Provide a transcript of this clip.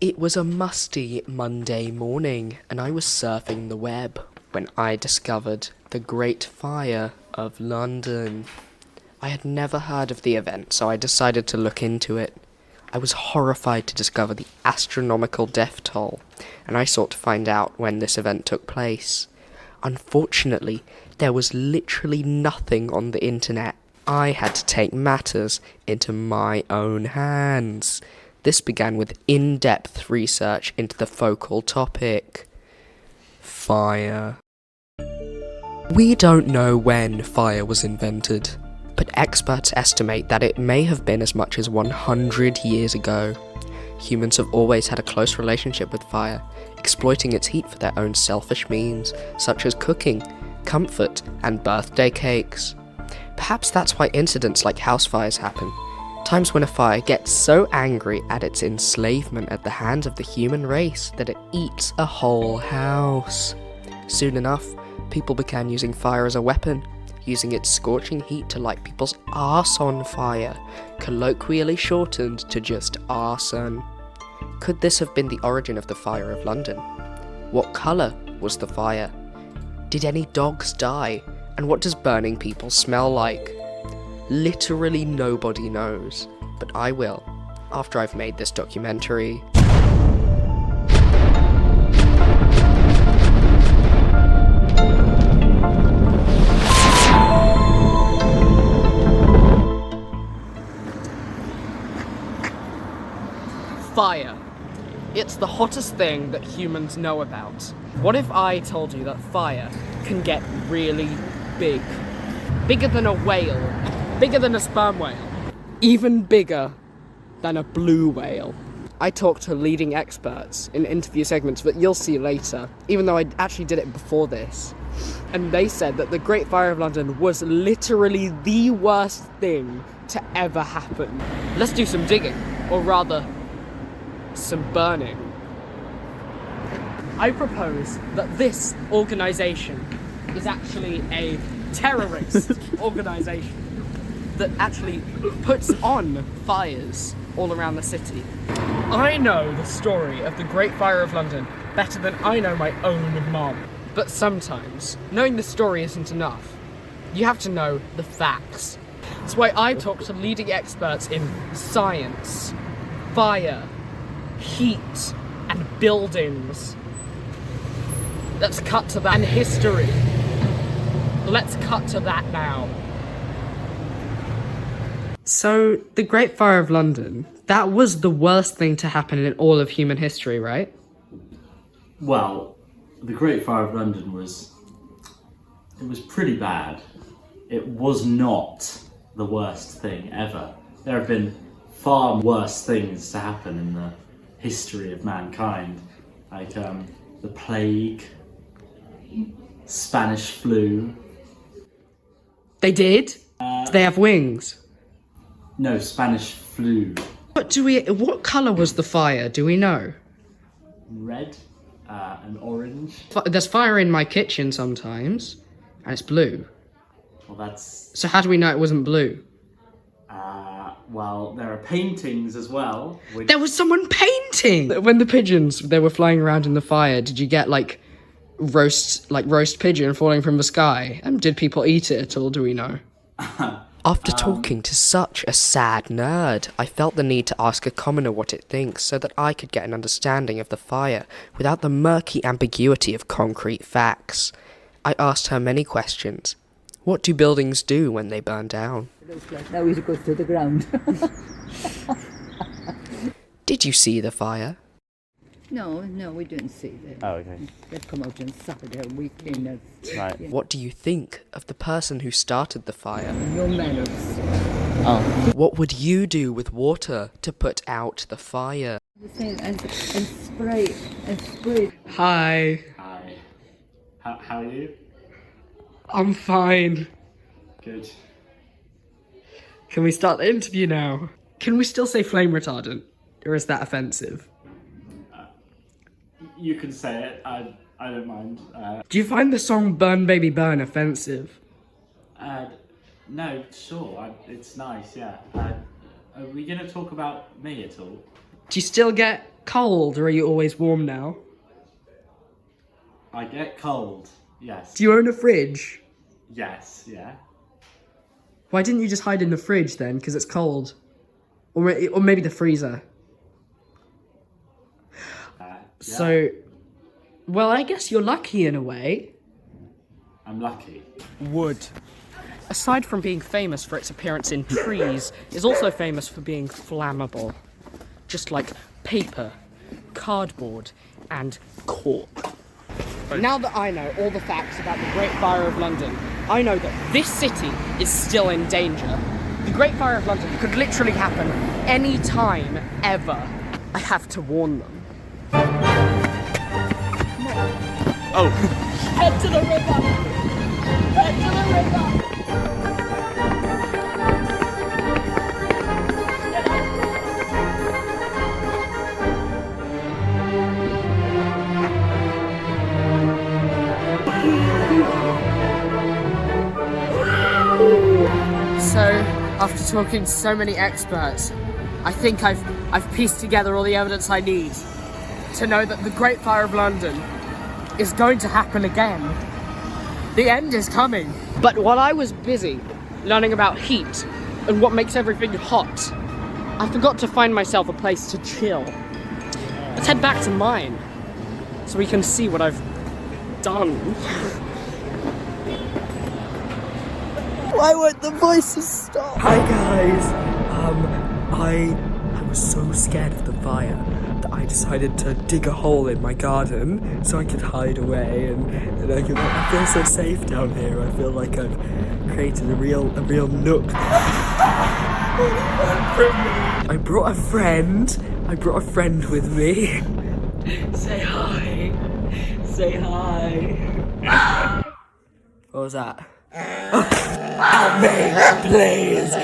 It was a musty Monday morning, and I was surfing the web when I discovered the Great Fire of London. I had never heard of the event, so I decided to look into it. I was horrified to discover the astronomical death toll, and I sought to find out when this event took place. Unfortunately, there was literally nothing on the internet. I had to take matters into my own hands. This began with in-depth research into the focal topic: fire. We don't know when fire was invented, but experts estimate that it may have been as much as 100 years ago. Humans have always had a close relationship with fire, exploiting its heat for their own selfish means, such as cooking, comfort, and birthday cakes. Perhaps that's why incidents like house fires happen. Times when a fire gets so angry at its enslavement at the hands of the human race that it eats a whole house. Soon enough, people began using fire as a weapon, using its scorching heat to light people's arse on fire, colloquially shortened to just arson. Could this have been the origin of the Fire of London? What colour was the fire? Did any dogs die? And what does burning people smell like? Literally nobody knows, but I will, after I've made this documentary. Fire. It's the hottest thing that humans know about. What if I told you that fire can get really big? Bigger than a whale. Bigger than a sperm whale. Even bigger than a blue whale. I talked to leading experts in interview segments that you'll see later, even though I actually did it before this. And they said that the Great Fire of London was literally the worst thing to ever happen. Let's do some digging, or rather, some burning. I propose that this organisation is actually a terrorist organisation that actually puts on fires all around the city. I know the story of the Great Fire of London better than I know my own mom. But sometimes, knowing the story isn't enough. You have to know the facts. That's why I talk to leading experts in science, fire, heat, and buildings. Let's cut to that. And history. Let's cut to that now. So, the Great Fire of London, that was the worst thing to happen in all of human history, right? Well, the Great Fire of London was pretty bad. It was not the worst thing ever. There have been far worse things to happen in the history of mankind, like the plague, Spanish flu. They did? Do they have wings? No, Spanish flu. What colour was the fire? Do we know? Red and orange. There's fire in my kitchen sometimes, and it's blue. Well, that's... So how do we know it wasn't blue? Well, there are paintings as well. There was someone painting! When the pigeons, they were flying around in the fire, did you get, roast pigeon falling from the sky? And did people eat it at all, do we know? After talking to such a sad nerd, I felt the need to ask a commoner what it thinks so that I could get an understanding of the fire without the murky ambiguity of concrete facts. I asked her many questions. What do buildings do when they burn down? It looks like now it goes to the ground. Did you see the fire? No, we didn't see them. Oh, okay. They've come out on Saturday or weekend. Right. What do you think of the person who started the fire? No manners. Oh. What would you do with water to put out the fire? And spray. Hi, Hi. How are you? I'm fine. Good. Can we start the interview now? Can we still say flame retardant? Or is that offensive? You can say it. I don't mind. Do you find the song Burn Baby Burn offensive? No, sure. It's nice, yeah. Are we going to talk about me at all? Do you still get cold, or are you always warm now? I get cold. Yes. Do you own a fridge? Yes. Yeah. Why didn't you just hide in the fridge then? Because it's cold. Or maybe the freezer. Yeah. So, well, I guess you're lucky in a way. I'm lucky. Wood. Aside from being famous for its appearance in trees, is also famous for being flammable. Just like paper, cardboard, and cork. Now that I know all the facts about the Great Fire of London, I know that this city is still in danger. The Great Fire of London could literally happen any time, ever. I have to warn them. Oh. Head to the river! Head to the river! So, after talking to so many experts, I think I've pieced together all the evidence I need to know that the Great Fire of London is going to happen again. The end is coming. But while I was busy learning about heat and what makes everything hot, I forgot to find myself a place to chill. Let's head back to mine so we can see what I've done. Why won't the voices stop? Hi guys. I was so scared of the fire that I decided to dig a hole in my garden so I could hide away and I feel so safe down here. I feel like I've created a real nook. I brought a friend. I brought a friend with me. Say hi. Say hi. What was that? Help me, please.